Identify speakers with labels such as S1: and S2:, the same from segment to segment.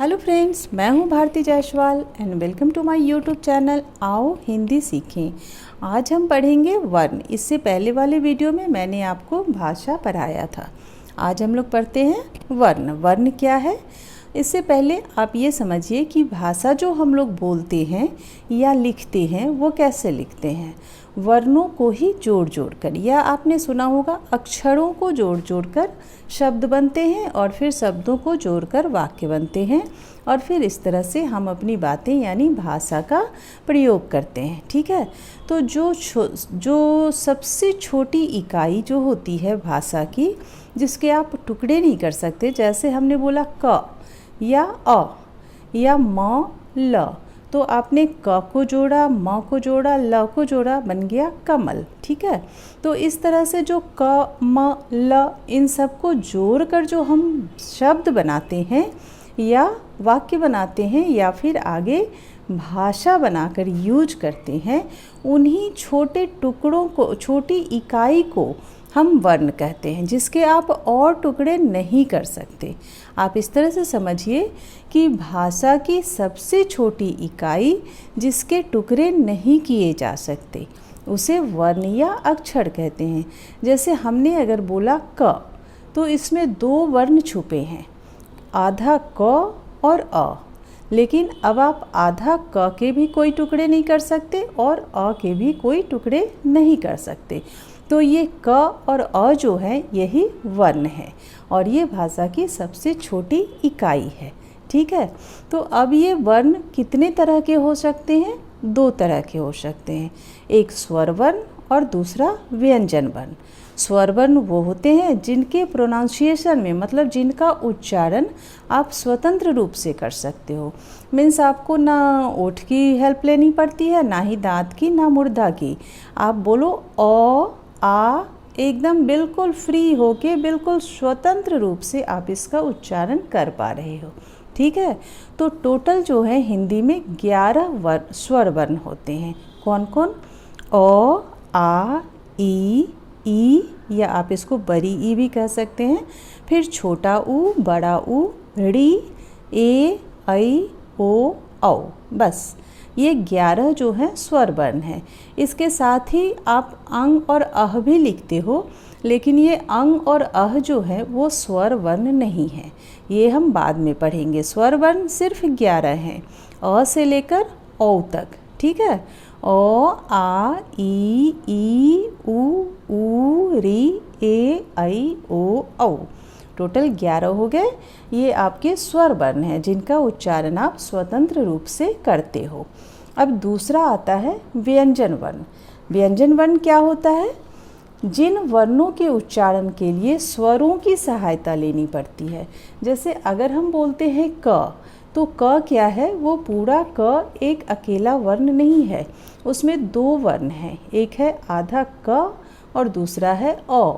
S1: Hello friends, मैं हूं Bharti Jaiswal and welcome to my YouTube channel आओ हिंदी सीखें। आज हम पढ़ेंगे वर्ण। इससे पहले वाले वीडियो में मैंने आपको भाषा पढ़ाया था। आज हम लोग पढ़ते हैं वर्ण। वर्ण क्या है? इससे पहले आप ये समझिए कि भाषा जो हम लोग बोलते हैं या लिखते हैं वो कैसे लिखते हैं। वर्णों को ही जोड़ जोड़ कर, या आपने सुना होगा अक्षरों को जोड़ जोड़ कर शब्द बनते हैं और फिर शब्दों को जोड़कर वाक्य बनते हैं और फिर इस तरह से हम अपनी बातें यानी भाषा का प्रयोग करते हैं। ठीक है, तो जो सबसे छोटी इकाई जो होती है भाषा की, जिसके आप टुकड़े नहीं कर सकते, जैसे हमने बोला क या अ या म ल, तो आपने क को जोड़ा, म को जोड़ा, ल को जोड़ा, बन गया कमल। ठीक है, तो इस तरह से जो क म ल इन सब को जोड़ कर जो हम शब्द बनाते हैं या वाक्य बनाते हैं या फिर आगे भाषा बनाकर यूज करते हैं, उन्हीं छोटे टुकड़ों को, छोटी इकाई को हम वर्ण कहते हैं, जिसके आप और टुकड़े नहीं कर सकते। आप इस तरह से समझिए कि भाषा की सबसे छोटी इकाई जिसके टुकड़े नहीं किए जा सकते उसे वर्ण या अक्षर कहते हैं। जैसे हमने अगर बोला क, तो इसमें दो वर्ण छुपे हैं, आधा क और अ। लेकिन अब आप आधा क के भी कोई टुकड़े नहीं कर सकते और अ के भी कोई टुकड़े नहीं कर सकते। तो ये क और अ जो है यही वर्ण है और ये भाषा की सबसे छोटी इकाई है। ठीक है, तो अब ये वर्ण कितने तरह के हो सकते हैं? दो तरह के हो सकते हैं, एक स्वर वर्ण और दूसरा व्यंजन वर्ण। स्वर वर्ण वो होते हैं जिनके प्रोनाउंसिएशन में, मतलब जिनका उच्चारण आप स्वतंत्र रूप से कर सकते हो। मीन्स आपको ना ओठ की हेल्प लेनी पड़ती है, ना ही दांत की, ना मुर्दा की। आप बोलो अ आ, एकदम बिल्कुल फ्री होके, बिल्कुल स्वतंत्र रूप से आप इसका उच्चारण कर पा रहे हो। ठीक है, तो टोटल जो है हिंदी में 11 स्वर वर्ण होते हैं। कौन कौन? अ, आ, ई, या आप इसको बड़ी ई भी कह सकते हैं, फिर छोटा ऊ, बड़ा ऊ, ड़ी, ए, ऐ, ओ, औ। बस ये 11 जो है स्वर वर्ण हैं। इसके साथ ही आप अंग और अह भी लिखते हो, लेकिन ये अंग और अह जो है वो स्वर वर्ण नहीं है, ये हम बाद में पढ़ेंगे। स्वर वर्ण सिर्फ 11 हैं, अ से लेकर औ तक। ठीक है, ओ, आ, ई, ऊ, री, ए, ऐ, ओ, औ। टोटल 11 हो गए। ये आपके स्वर वर्ण हैं जिनका उच्चारण आप स्वतंत्र रूप से करते हो। अब दूसरा आता है व्यंजन वर्ण। व्यंजन वर्ण क्या होता है? जिन वर्णों के उच्चारण के लिए स्वरों की सहायता लेनी पड़ती है। जैसे अगर हम बोलते हैं क, तो क क्या है? वो पूरा क एक अकेला वर्ण नहीं है, उसमें दो वर्ण हैं, एक है आधा क और दूसरा है अ।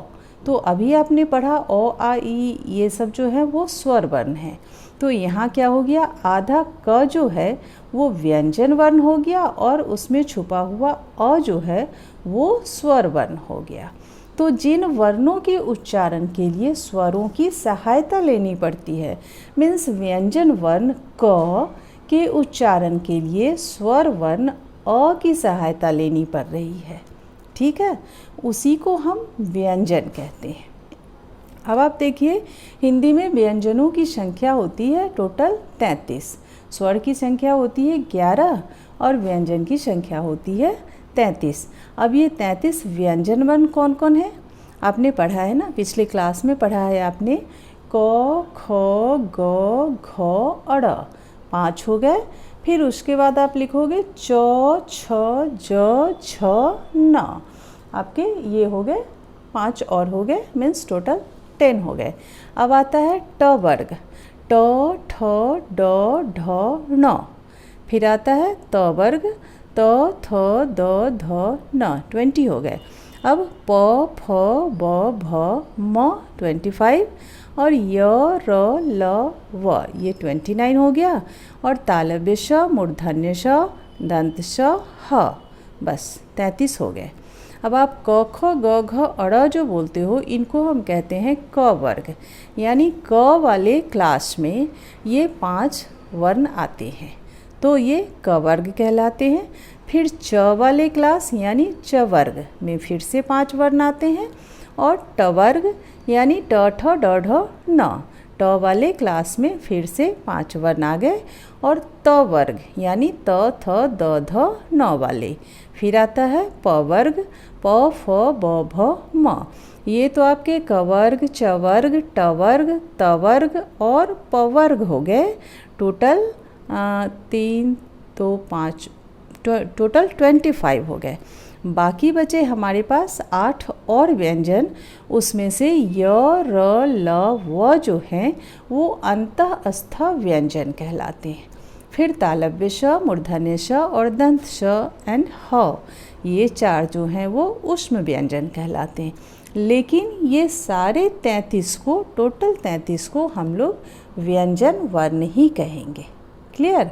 S1: तो अभी आपने पढ़ा ओ, आ, ई, ये सब जो है वो स्वर वर्ण है। तो यहाँ क्या हो गया? आधा क जो है वो व्यंजन वर्ण हो गया और उसमें छुपा हुआ अ जो है वो स्वर वर्ण हो गया। तो जिन वर्णों के उच्चारण के लिए स्वरों की सहायता लेनी पड़ती है, मीन्स व्यंजन वर्ण क के उच्चारण के लिए स्वर वर्ण अ की सहायता लेनी पड़ रही है। ठीक है, उसी को हम व्यंजन कहते हैं। अब आप देखिए, हिंदी में व्यंजनों की संख्या होती है टोटल 33। स्वर की संख्या होती है 11 और व्यंजन की संख्या होती है 33। अब ये 33 व्यंजन वर्ण कौन कौन है? आपने पढ़ा है ना, पिछले क्लास में पढ़ा है आपने। क, ख, ग, घ, अड़, 5 हो गए। फिर उसके बाद आप लिखोगे च, छ, ज, छ, न। आपके ये हो गए 5 और हो गए, मीन्स टोटल 10 हो गए। अब आता है ट वर्ग, ट, ठ, ड, ढ, न। फिर आता है त वर्ग, त, थ, द, ध, न, 20 हो गए। अब प, फ, ब, भ, म, 25 और य, र, ल, व, ये 29 हो गया। और तालव्य श, मूर्धन्य श, दंत श, ह, बस 33 हो गए। अब आप क ख ग घ अड़ जो बोलते हो, इनको हम कहते हैं क वर्ग। यानी क वाले क्लास में ये 5 वर्ण आते हैं, तो ये क वर्ग कहलाते हैं। फिर च वाले क्लास यानी च वर्ग में फिर से 5 वर्ण आते हैं। और ट वर्ग यानी ट ठ ड ढ न, ट वाले क्लास में फिर से 5 वर्ण आ गए। और त वर्ग यानी त थ द ध न वाले। फिर आता है प वर्ग, प फ ब भ म। ये तो आपके क वर्ग, च वर्ग, ट वर्ग, त वर्ग और प वर्ग हो गए। टोटल 3 तो 5 टोटल 25 हो गए। बाकी बचे हमारे पास 8 और व्यंजन। उसमें से य, र, ल, व जो हैं वो अंतःस्थ व्यंजन कहलाते हैं। फिर तालव्य श, मूर्धन्य श और दंत श एंड ह, ये 4 जो हैं वो ऊष्म व्यंजन कहलाते हैं। लेकिन ये सारे 33 को, टोटल 33 को हम लोग व्यंजन वर्ण ही कहेंगे। क्लियर?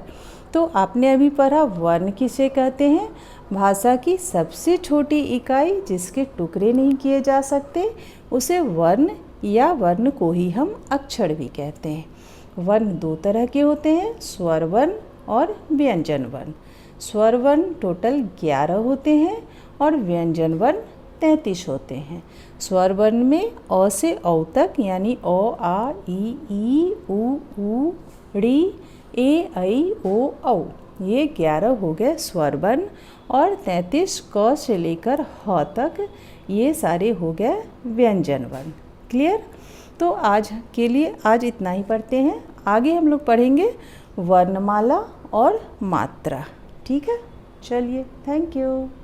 S1: तो आपने अभी पढ़ा वर्ण किसे कहते हैं। भाषा की सबसे छोटी इकाई जिसके टुकड़े नहीं किए जा सकते, उसे वर्ण या वर्ण को ही हम अक्षर भी कहते हैं। वर्ण 2 तरह के होते हैं, स्वर वर्ण और व्यंजन वर्ण। स्वर वर्ण टोटल 11 होते हैं और व्यंजन वर्ण 33 होते हैं। स्वर वर्ण में अ से औ तक यानी अ, आ, ई, उ, ऋ, ए, ऐ, ओ, औ, ये 11 हो गए स्वर वर्ण। और 33 क से लेकर ह तक ये सारे हो गए व्यंजन वर्ण। क्लियर? तो आज के लिए आज इतना ही पढ़ते हैं। आगे हम लोग पढ़ेंगे वर्णमाला और मात्रा। ठीक है, चलिए, थैंक यू।